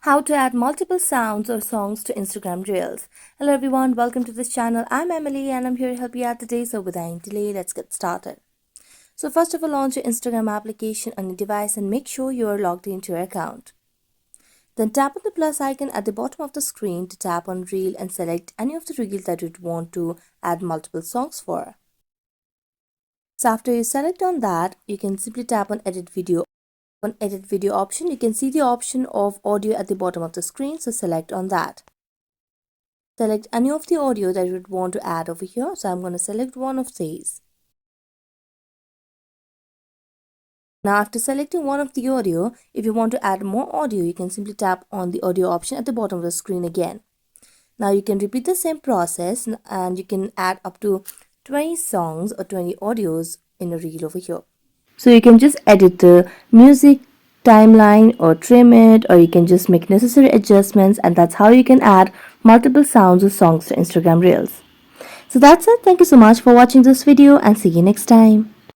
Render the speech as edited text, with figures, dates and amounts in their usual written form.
How to add multiple sounds or songs to Instagram Reels. Hello everyone, welcome to this channel. I'm Emily and I'm here to help you out today. So without any delay, let's get started. So first of all, launch your Instagram application on your device and make sure you are logged into your account. Then tap on the plus icon at the bottom of the screen to tap on Reel and select any of the reels that you'd want to add multiple songs for. So after you select on that, you can simply tap on Edit Video. On Edit Video option, you can see the option of audio at the bottom of the screen, so select on that. Select any of the audio that you would want to add over here, so I'm going to select one of these. Now after selecting one of the audio, if you want to add more audio, you can simply tap on the audio option at the bottom of the screen again. Now you can repeat the same process and you can add up to 20 songs or 20 audios in a reel over here. So you can just edit the music timeline or trim it, or you can just make necessary adjustments, and that's how you can add multiple sounds or songs to Instagram Reels. So that's it. Thank you so much for watching this video and see you next time.